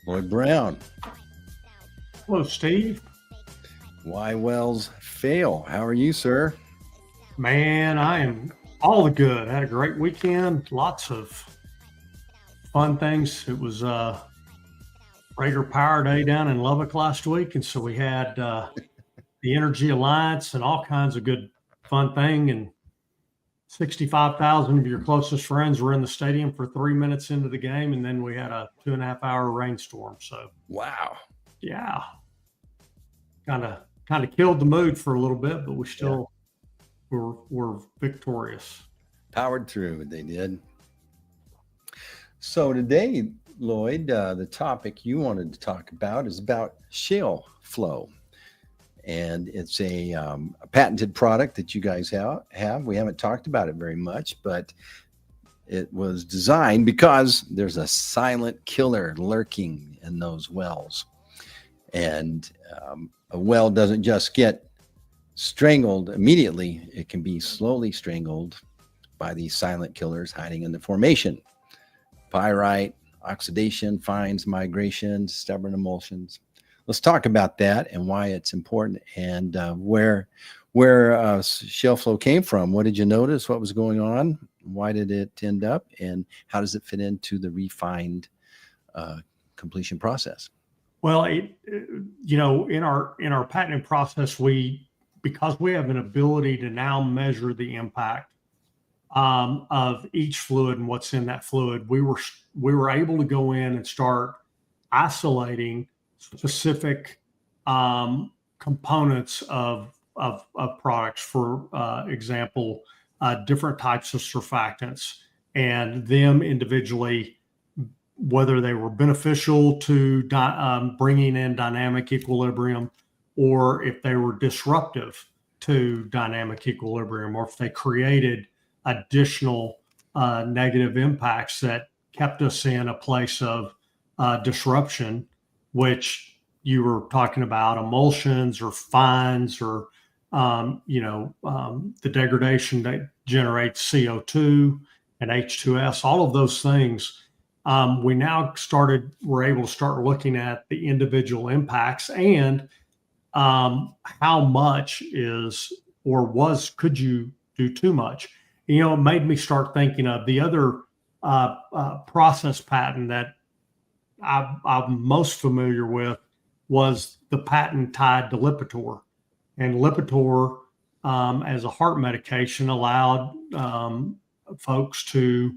Lloyd Brown. Hello, Steve. Why wells fail? How are you, sir? Man, I am all the good. I had a great weekend. Lots of fun things. It was Raider Power Day down in Lubbock last week, and so we had the Energy Alliance and all kinds of good fun thing. And 65,000 of your closest friends were in the stadium for 3 minutes into the game, and then we had a 2.5 hour rainstorm. So Wow. yeah, kind of killed the mood for a little bit, but we Yeah. still were victorious. Powered through, they did. So today, Lloyd, the topic you wanted to talk about is about ShaleFlo. And it's a patented product that you guys have. We haven't talked about it very much, but it was designed because there's a silent killer lurking in those wells. And a well doesn't just get strangled immediately. It can be slowly strangled by these silent killers hiding in the formation. Pyrite, oxidation, fines, migration, stubborn emulsions. Let's talk about that and why it's important and where ShaleFlo came from. What did you notice? What was going on? Why did it end up? And how does it fit into the refined completion process? Well, in our patenting process, because we have an ability to now measure the impact of each fluid and what's in that fluid, we were able to go in and start isolating specific components of products. For example, different types of surfactants, and them individually, whether they were beneficial to bringing in dynamic equilibrium, or if they were disruptive to dynamic equilibrium, or if they created additional negative impacts that kept us in a place of disruption, which you were talking about, emulsions or fines, or the degradation that generates CO2 and H2S, all of those things. We're able to start looking at the individual impacts and how much is or could you do too much? It made me start thinking of the other process patent that I'm most familiar with was the patent tied to Lipitor. And Lipitor, as a heart medication, allowed folks to,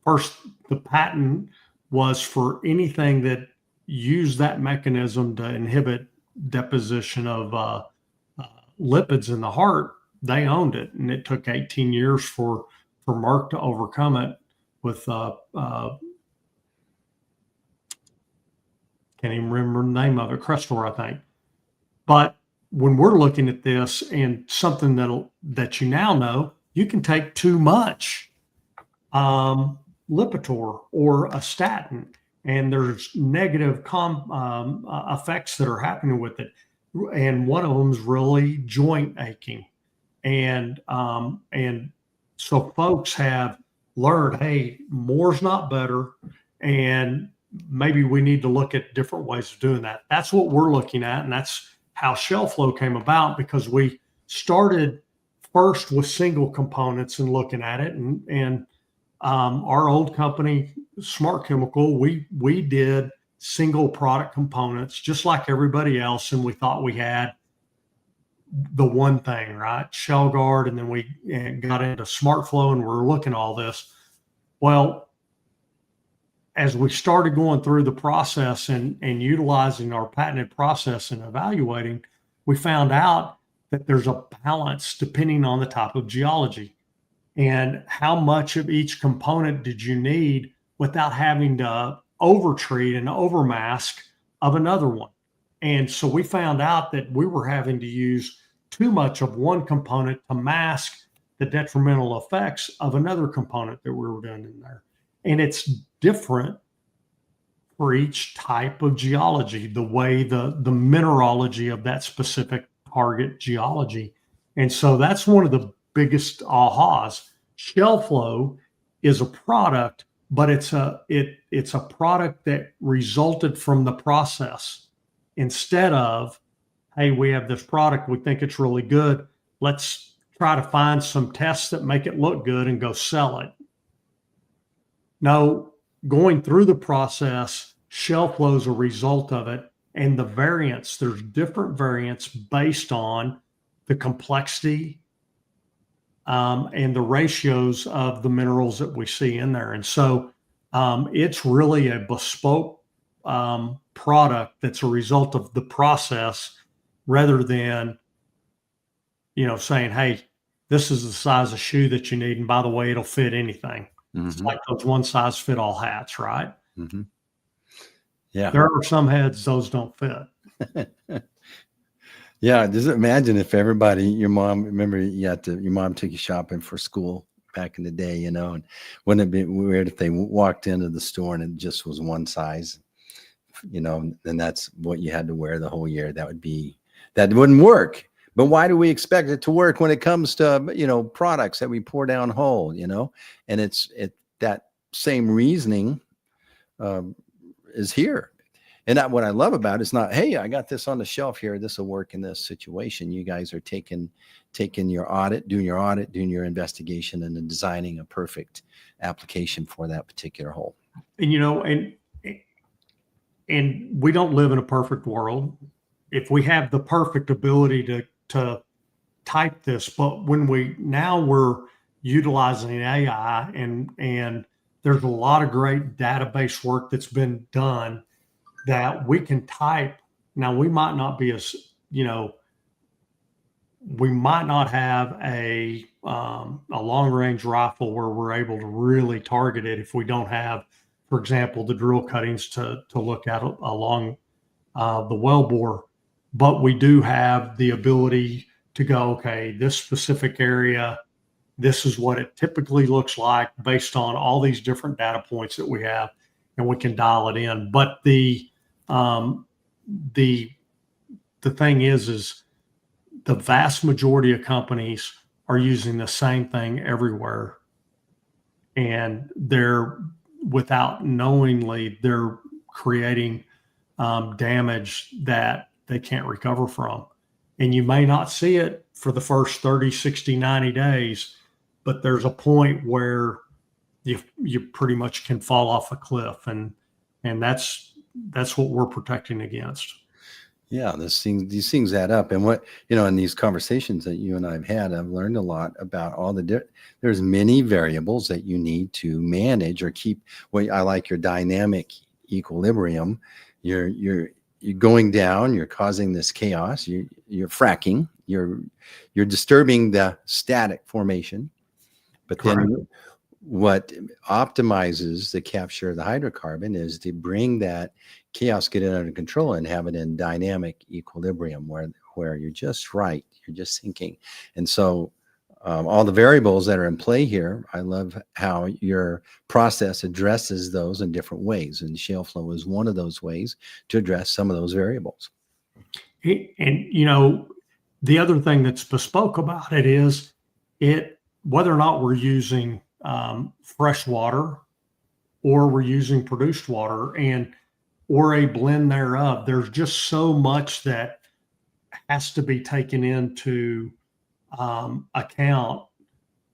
first, the patent was for anything that used that mechanism to inhibit deposition of lipids in the heart. They owned it, and it took 18 years for Merck to overcome it with can't even remember the name of it, Crestor, I think. But when we're looking at this and something that you now know, you can take too much Lipitor or a statin, and there's negative effects that are happening with it. And one of them is really joint aching. And so folks have learned, hey, more's not better, and maybe we need to look at different ways of doing that. That's what we're looking at, and that's how ShaleFlo came about, because we started first with single components and looking at it, and our old company, Smart Chemical, we did single product components just like everybody else, and we thought we had the one thing, right? Shell Guard, and then we got into SmartFlow, and we're looking at all this. Well, as we started going through the process and utilizing our patented process and evaluating, we found out that there's a balance depending on the type of geology and how much of each component did you need without having to overtreat and overmask of another one. And so we found out that we were having to use too much of one component to mask the detrimental effects of another component that we were doing in there. And it's different for each type of geology, the way the mineralogy of that specific target geology. And so that's one of the biggest ahas. ShaleFlo is a product but it's a product that resulted from the process, instead of, hey, we have this product, we think it's really good, let's try to find some tests that make it look good and go sell it. No, going through the process, ShaleFlo is a result of it. And the variants, there's different variants based on the complexity and the ratios of the minerals that we see in there. And so it's really a bespoke product that's a result of the process, rather than, saying, hey, this is the size of shoe that you need, and by the way, it'll fit anything. It's like those one size fit all hats, right? Mm-hmm. Yeah. There are some heads those don't fit. Yeah. Just imagine if everybody, your mom, remember your mom took you shopping for school back in the day, and wouldn't it be weird if they walked into the store and it just was one size, and that's what you had to wear the whole year? That wouldn't work. But why do we expect it to work when it comes to, products that we pour down whole, and it's that same reasoning is here. And what I love about it is not, hey, I got this on the shelf here, this will work in this situation. You guys are taking your audit, doing your investigation, and then designing a perfect application for that particular hole. And, and we don't live in a perfect world. If we have the perfect ability to type this, but when we're utilizing AI, and there's a lot of great database work that's been done that we can type. Now, we might not be as, we might not have a long range rifle where we're able to really target it if we don't have, for example, the drill cuttings to look at along the well bore. But we do have the ability to go, okay, this specific area, this is what it typically looks like based on all these different data points that we have, and we can dial it in. But the thing is the vast majority of companies are using the same thing everywhere, and they're, without knowingly, they're creating damage that they can't recover from. And you may not see it for the first 30, 60, 90 days, but there's a point where you pretty much can fall off a cliff, and that's what we're protecting against. Yeah, these things add up. And what, in these conversations that you and I've had, I've learned a lot about all there's many variables that you need to manage or keep. What I like, your dynamic equilibrium. You're going down, you're causing this chaos, you're fracking, you're disturbing the static formation. But Correct. Then what optimizes the capture of the hydrocarbon is to bring that chaos, get it under control, and have it in dynamic equilibrium where you're just right, you're just sinking. And so all the variables that are in play here, I love how your process addresses those in different ways. And ShaleFlo is one of those ways to address some of those variables. And, the other thing that's bespoke about it is whether or not we're using fresh water or we're using produced water or a blend thereof, there's just so much that has to be taken into account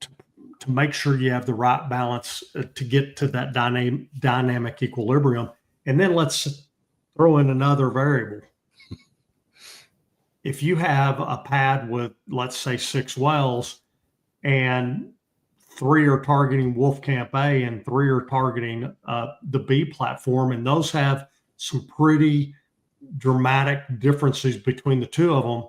to make sure you have the right balance to get to that dynamic equilibrium. And then let's throw in another variable. If you have a pad with, let's say, 6 wells, and 3 are targeting Wolfcamp A and 3 are targeting the B platform, and those have some pretty dramatic differences between the two of them,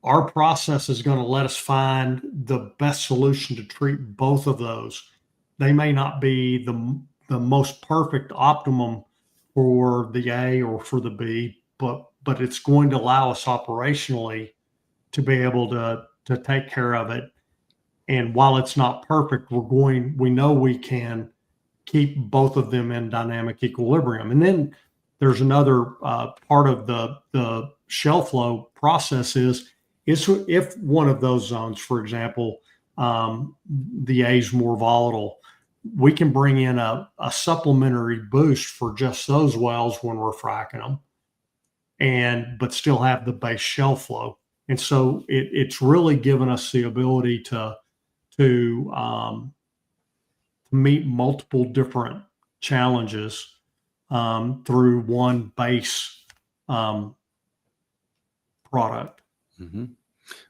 our process is going to let us find the best solution to treat both of those. They may not be the most perfect optimum for the A or for the B, but it's going to allow us operationally to be able to take care of it. And while it's not perfect, we know we can keep both of them in dynamic equilibrium. And then there's another part of the ShaleFlo process is if one of those zones, for example, the A is more volatile, we can bring in a supplementary boost for just those wells when we're fracking them, but still have the base ShaleFlo. And so it's really given us the ability to meet multiple different challenges through one base product. Mm-hmm.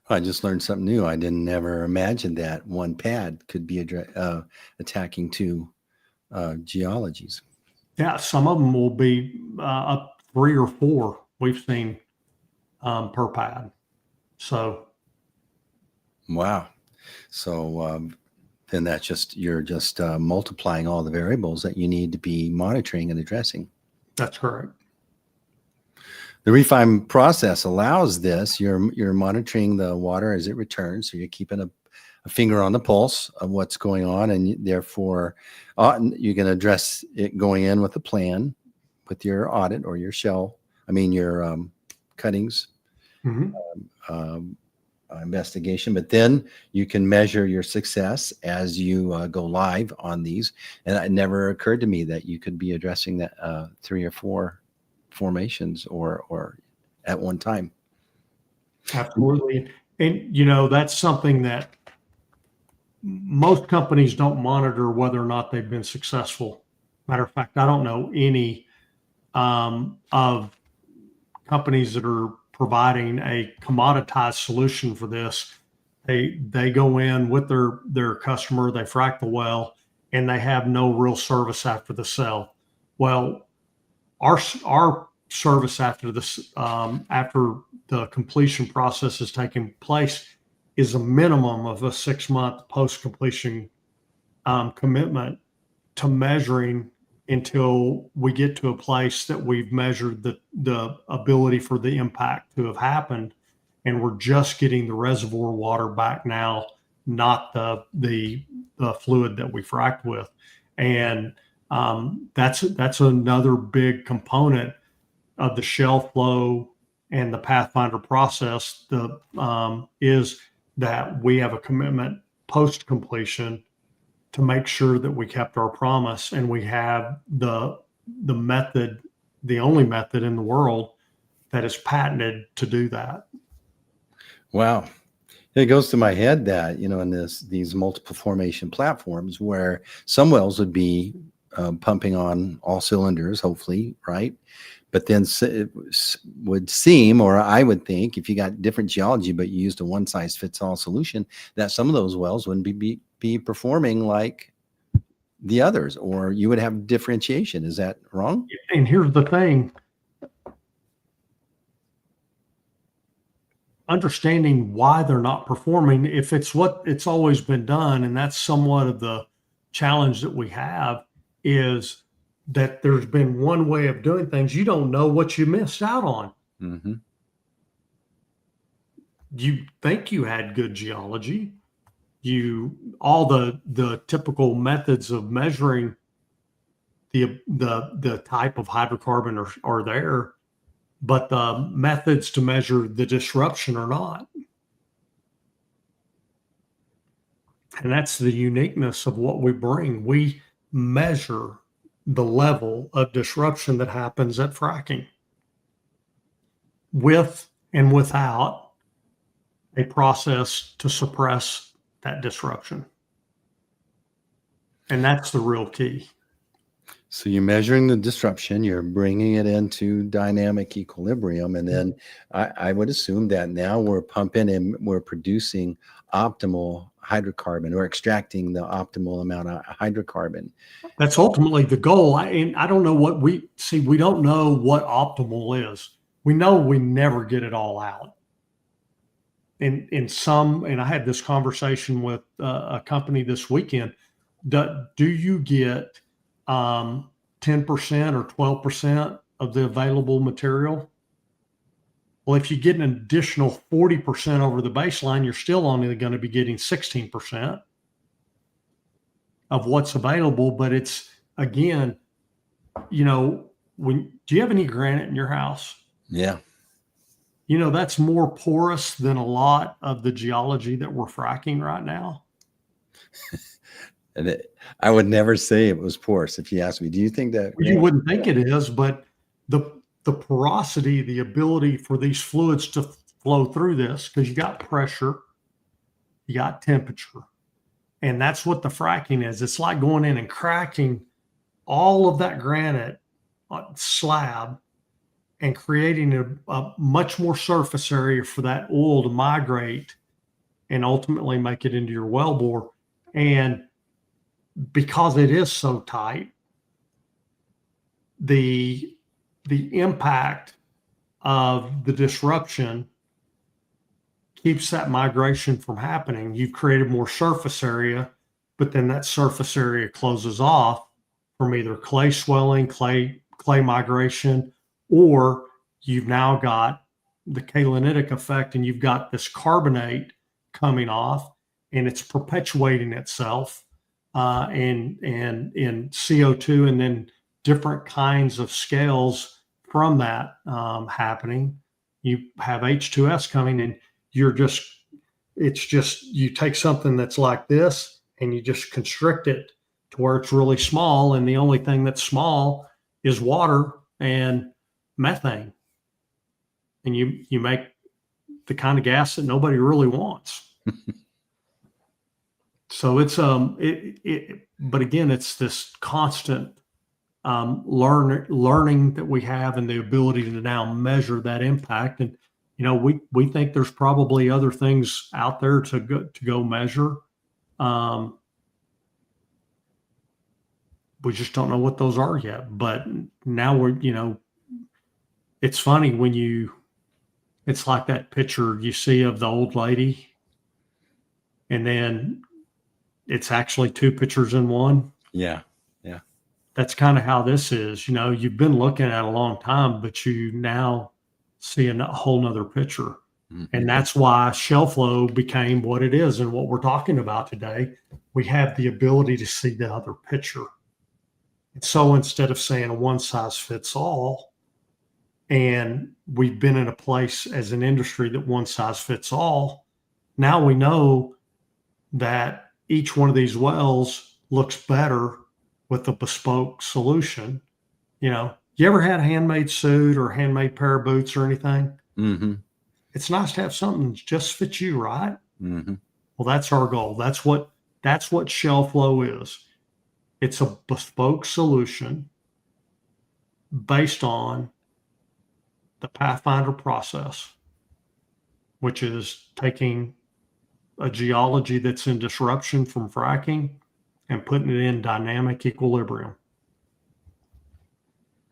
I just learned something new. I didn't never imagine that one pad could be attacking two geologies. Yeah, some of them will be up 3 or 4 we've seen per pad. So, wow. So then you're just multiplying all the variables that you need to be monitoring and addressing. that's correct. The refine process allows this. You're monitoring the water as it returns, so you're keeping a finger on the pulse of what's going on, and therefore you can address it going in with a plan, with your audit or your your cuttings investigation. But then you can measure your success as you go live on these. And it never occurred to me that you could be addressing that 3 or 4 formations or at one time. Absolutely. And, that's something that most companies don't monitor whether or not they've been successful. Matter of fact, I don't know any of companies that are providing a commoditized solution for this. They go in with their customer, they frack the well, and they have no real service after the sale. Well, our service after the completion process is taking place is a minimum of a 6-month post-completion commitment to measuring until we get to a place that we've measured the ability for the impact to have happened, and we're just getting the reservoir water back now, not the fluid that we fracked with. And that's another big component of the ShaleFlo and the Pathfinder process. Is that we have a commitment post completion to make sure that we kept our promise, and we have the method, the only method in the world that is patented to do that. Wow. It goes to my head that, in these multiple formation platforms where some wells would be pumping on all cylinders, hopefully, right? But then it would seem, or I would think, if you got different geology, but you used a one-size-fits-all solution, that some of those wells wouldn't be performing like the others, or you would have differentiation. Is that wrong? And here's the thing. Understanding why they're not performing, if it's what it's always been done, and that's somewhat of the challenge that we have, is that there's been one way of doing things. You don't know what you missed out on. Mm-hmm. You think you had good geology. All the typical methods of measuring the type of hydrocarbon are there, but the methods to measure the disruption are not. And that's the uniqueness of what we bring. We measure the level of disruption that happens at fracking with and without a process to suppress that disruption. And that's the real key. So you're measuring the disruption, you're bringing it into dynamic equilibrium, and then I would assume that now we're pumping and we're producing optimal hydrocarbon, or extracting the optimal amount of hydrocarbon. That's ultimately the goal. I don't know what we don't know what optimal is. We know we never get it all out. And I had this conversation with a company this weekend. Do you get 10% or 12% of the available material? Well, if you get an additional 40% over the baseline, you're still only going to be getting 16% of what's available. But it's, again, do you have any granite in your house? Yeah. That's more porous than a lot of the geology that we're fracking right now. And I would never say it was porous. If you ask me, do you think that? You wouldn't think it is, but the porosity, the ability for these fluids to flow through this, because you got pressure, you got temperature, and that's what the fracking is. It's like going in and cracking all of that granite slab and creating a much more surface area for that oil to migrate and ultimately make it into your wellbore. And because it is so tight, the impact of the disruption keeps that migration from happening. You've created more surface area, but then that surface area closes off from either clay swelling, clay migration, or you've now got the kalinitic effect and you've got this carbonate coming off and it's perpetuating itself in CO2 and then different kinds of scales from that happening. You have H2S coming and it's just, you take something that's like this and you just constrict it to where it's really small. And the only thing that's small is water and methane. And you make the kind of gas that nobody really wants. So it's, but again, it's this constant learning that we have and the ability to now measure that impact. And, we think there's probably other things out there to go measure. We just don't know what those are yet, but now it's funny when it's like that picture you see of the old lady and then it's actually two pictures in one. Yeah. That's kind of how this is. You've been looking at a long time, but you now see a whole nother picture. Mm-hmm. And that's why ShaleFlo became what it is and what we're talking about today. We have the ability to see the other picture. And so instead of saying a one size fits all, and we've been in a place as an industry that one size fits all, now we know that each one of these wells looks better with a bespoke solution. You ever had a handmade suit or a handmade pair of boots or anything? Mm-hmm. It's nice to have something that just fits you, right? Mm-hmm. Well, that's our goal. That's what ShaleFlo is. It's a bespoke solution based on the Pathfinder process, which is taking a geology that's in disruption from fracking and putting it in dynamic equilibrium.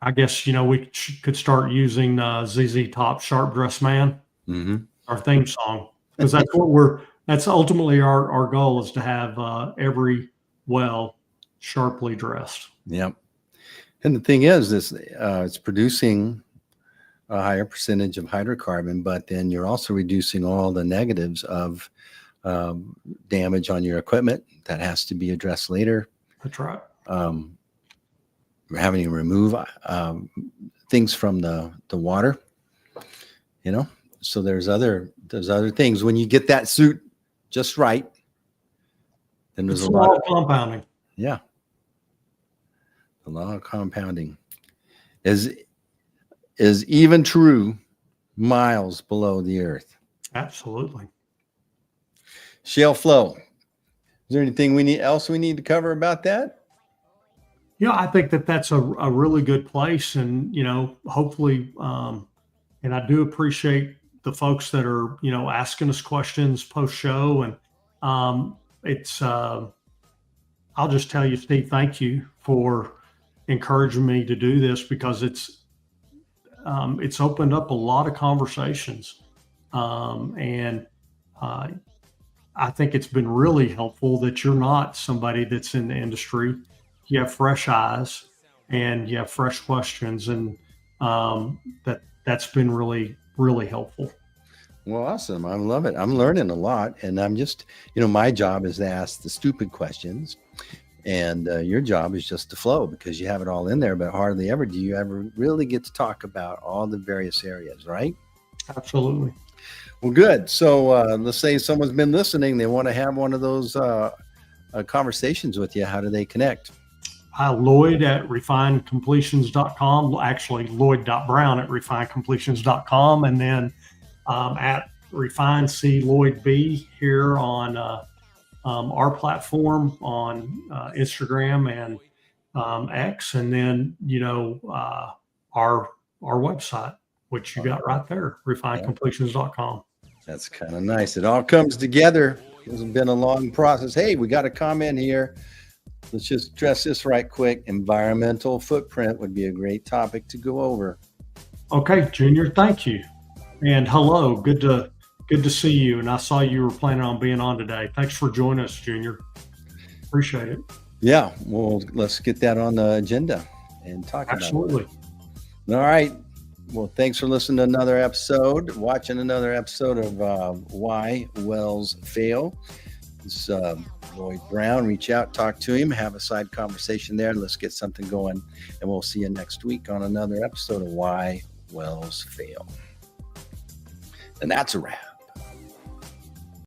I guess, we could start using ZZ Top Sharp Dressed Man, mm-hmm. our theme song, because that's ultimately our goal is to have every well sharply dressed. Yep. And the thing is, it's producing a higher percentage of hydrocarbon, but then you're also reducing all the negatives of damage on your equipment that has to be addressed later. That's right. We're having to remove things from the water, so there's other things. When you get that suit just right, then there's a lot of compounding. Yeah. A lot of compounding is even true miles below the earth. Absolutely. ShaleFlo. Is there anything we need to cover about that? I think that's a really good place, and hopefully, and I do appreciate the folks that are asking us questions post show, and it's I'll just tell you, Steve, thank you for encouraging me to do this because it's opened up a lot of conversations, and I think it's been really helpful that you're not somebody that's in the industry. You have fresh eyes and you have fresh questions, and that's been really, really helpful. Well, awesome. I love it. I'm learning a lot, and I'm just, my job is to ask the stupid questions, and your job is just to flow because you have it all in there, but hardly ever do you ever really get to talk about all the various areas, right? Absolutely. Well, good. So let's say someone's been listening. They want to have one of those conversations with you, how do they connect? Lloyd at refinedcompletions.com, actually Lloyd.Brown at refinedcompletions.com, and then at Refine C Lloyd B here on our platform on Instagram and X, and then our website, which you got right there, refinedcompletions.com. That's kind of nice. It all comes together. It's been a long process. Hey, we got a comment here. Let's just address this right quick. Environmental footprint would be a great topic to go over. Okay, Junior, thank you. And hello, good to see you. And I saw you were planning on being on today. Thanks for joining us, Junior. Appreciate it. Yeah, well, let's get that on the agenda and talk about it. Absolutely. All right. Well, thanks for listening to another episode, watching another episode of Why Wells Fail. It's Lloyd Brown. Reach out, talk to him, have a side conversation there. Let's get something going. And we'll see you next week on another episode of Why Wells Fail. And that's a wrap.